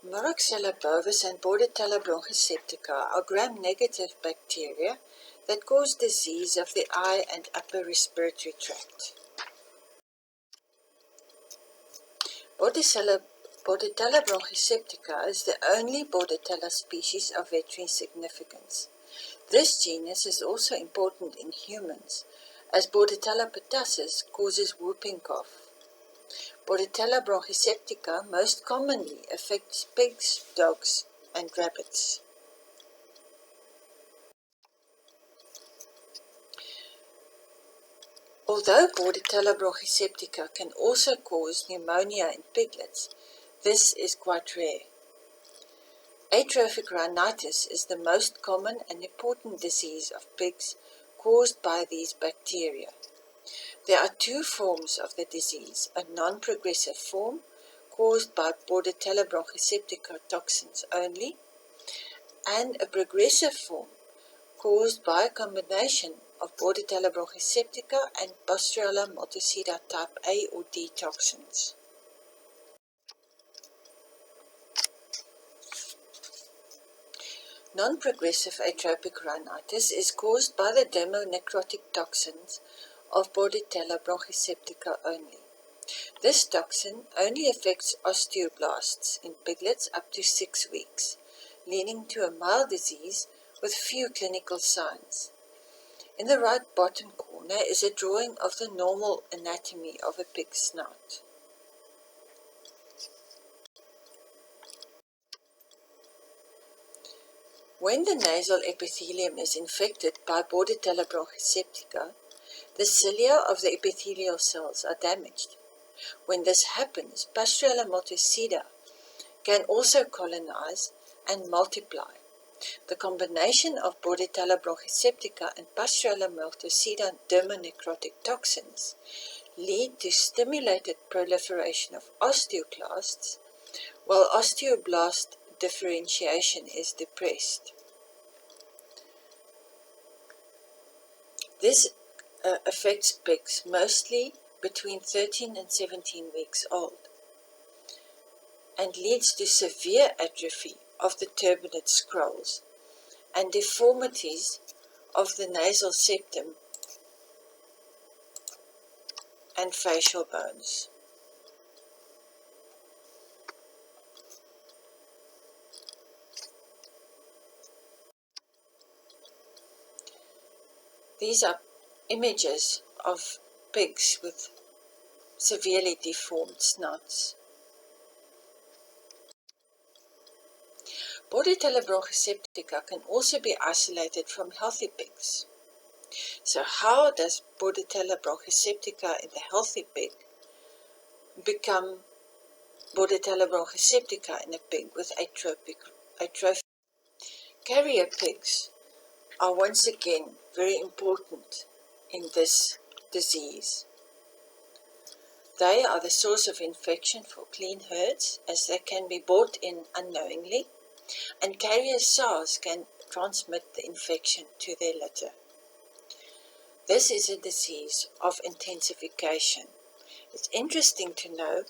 Moraxella bovis and Bordetella bronchiseptica are gram-negative bacteria that cause disease of the eye and upper respiratory tract. Bordetella bronchiseptica is the only Bordetella species of veterinary significance. This genus is also important in humans, as Bordetella pertussis causes whooping cough. Bordetella bronchiseptica most commonly affects pigs, dogs, and rabbits. Although Bordetella bronchiseptica can also cause pneumonia in piglets, this is quite rare. Atrophic rhinitis is the most common and important disease of pigs caused by these bacteria. There are two forms of the disease, a non-progressive form caused by Bordetella bronchiseptica toxins only, and a progressive form caused by a combination of Bordetella bronchiseptica and Bordetella multicida type A or D toxins. Non-progressive atrophic rhinitis is caused by the dermonecrotic toxins of Bordetella bronchiseptica only. This toxin only affects osteoblasts in piglets up to 6 weeks, leading to a mild disease with few clinical signs. In the right bottom corner is a drawing of the normal anatomy of a pig's snout. When the nasal epithelium is infected by Bordetella bronchiseptica, the cilia of the epithelial cells are damaged. When this happens, Bordetella multicida can also colonize and multiply. The combination of Bordetella bronchiseptica and Bordetella multicida dermonecrotic toxins lead to stimulated proliferation of osteoclasts, while osteoblast differentiation is depressed. This affects pigs mostly between 13 and 17 weeks old and leads to severe atrophy of the turbinate scrolls and deformities of the nasal septum and facial bones. These are images of pigs with severely deformed snouts. Bordetella bronchiseptica can also be isolated from healthy pigs. So how does Bordetella bronchiseptica in the healthy pig become Bordetella bronchiseptica in a pig with atrophic? Carrier pigs are once again very important in this disease. They are the source of infection for clean herds, as they can be brought in unknowingly, and carrier sows can transmit the infection to their litter. This is a disease of intensification. It's interesting to know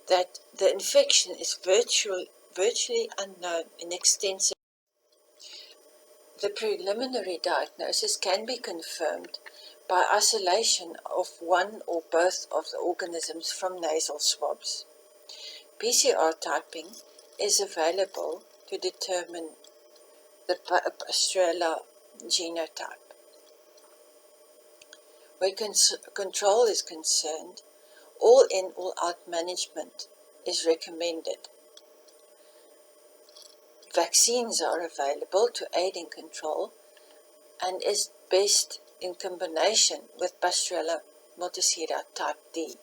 that the infection is virtually unknown in extensive. The preliminary diagnosis can be confirmed by isolation of one or both of the organisms from nasal swabs. PCR typing is available to determine the Bordetella genotype. Where control is concerned, all-in, all-out management is recommended. Vaccines are available to aid in control and is best in combination with Bordetella multicida type D.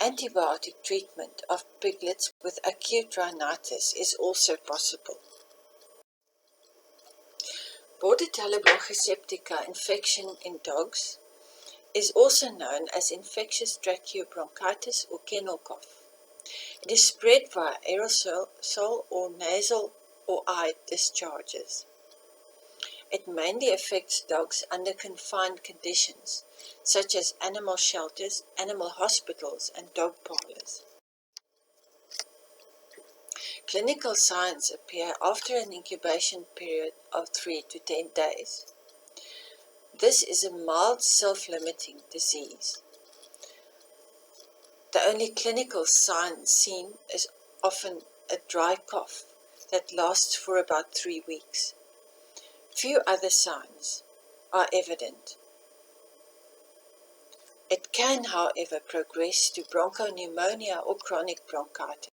Antibiotic treatment of piglets with acute rhinitis is also possible. Bordetella bronchiseptica infection in dogs is also known as infectious tracheobronchitis or kennel cough. It is spread via aerosol or nasal or eye discharges. It mainly affects dogs under confined conditions, such as animal shelters, animal hospitals, and dog parlors. Clinical signs appear after an incubation period of 3 to 10 days. This is a mild self-limiting disease. The only clinical sign seen is often a dry cough that lasts for about 3 weeks. Few other signs are evident. It can, however, progress to bronchopneumonia or chronic bronchitis.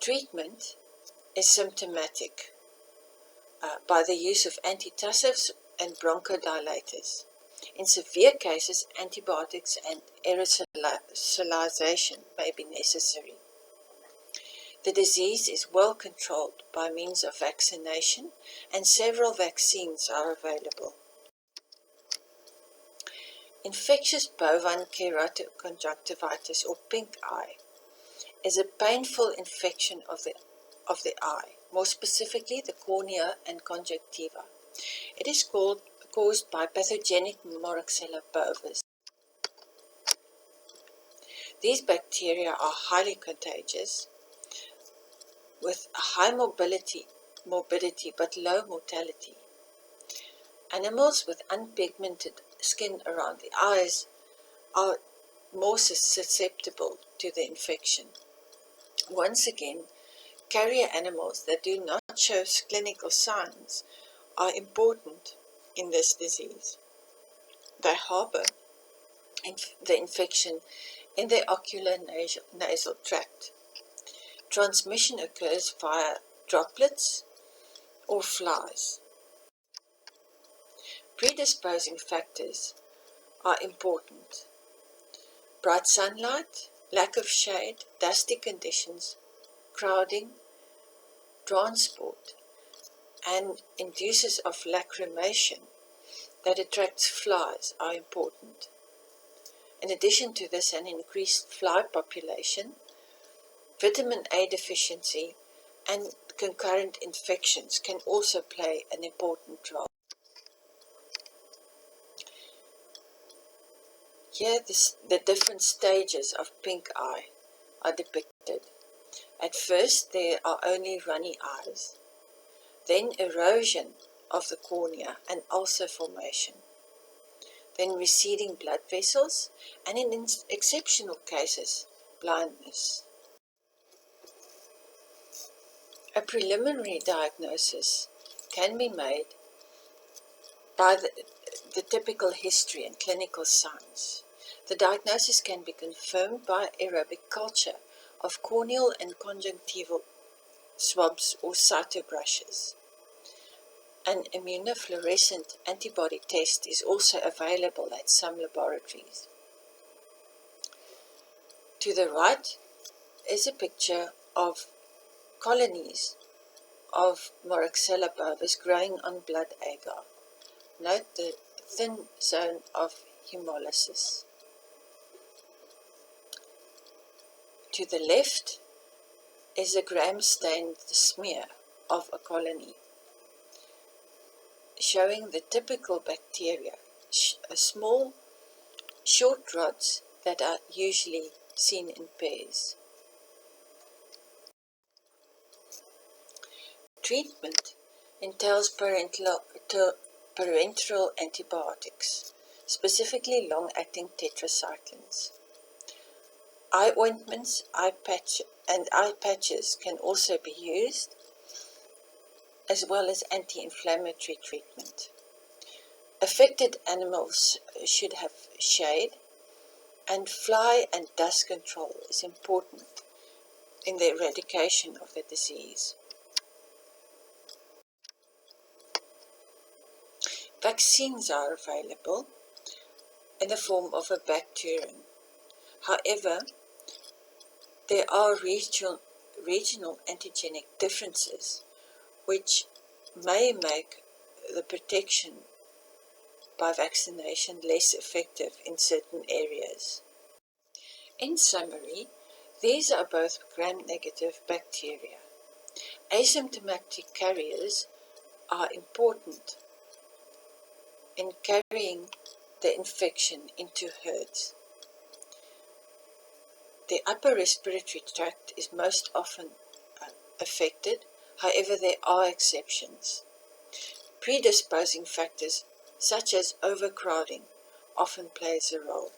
Treatment is symptomatic by the use of antitussives and bronchodilators. In severe cases, antibiotics and aerosolization may be necessary. The disease is well controlled by means of vaccination, and several vaccines are available. Infectious bovine keratoconjunctivitis, or pink eye, is a painful infection of the eye, more specifically the cornea and conjunctiva. It is caused by pathogenic Moraxella bovis. These bacteria are highly contagious, with a high morbidity but low mortality. Animals with unpigmented skin around the eyes are more susceptible to the infection. Once again, carrier animals that do not show clinical signs are important in this disease. They harbor the infection in their ocular nasal tract. Transmission occurs via droplets or flies. Predisposing factors are important. Bright sunlight, lack of shade, dusty conditions, crowding, transport, and inducers of lacrimation that attracts flies are important. In addition to this, an increased fly population, vitamin A deficiency, and concurrent infections can also play an important role. Here, the different stages of pink eye are depicted. At first, there are only runny eyes, then erosion of the cornea and ulcer formation, then receding blood vessels, and in exceptional cases, blindness. A preliminary diagnosis can be made by the typical history and clinical signs. The diagnosis can be confirmed by aerobic culture of corneal and conjunctival swabs or cytobrushes. An immunofluorescent antibody test is also available at some laboratories. To the right is a picture of colonies of Moraxella bovis growing on blood agar. Note the thin zone of hemolysis. To the left is a gram-stained smear of a colony, showing the typical bacteria, small, short rods that are usually seen in pairs. Treatment entails parenteral antibiotics, specifically long-acting tetracyclines. Eye ointments, eye patches can also be used, as well as anti-inflammatory treatment. Affected animals should have shade, and fly and dust control is important in the eradication of the disease. Vaccines are available in the form of a bacterium. However, there are regional antigenic differences which may make the protection by vaccination less effective in certain areas. In summary, these are both gram-negative bacteria. Asymptomatic carriers are important in carrying the infection into herds. The upper respiratory tract is most often affected, however there are exceptions. Predisposing factors such as overcrowding often plays a role.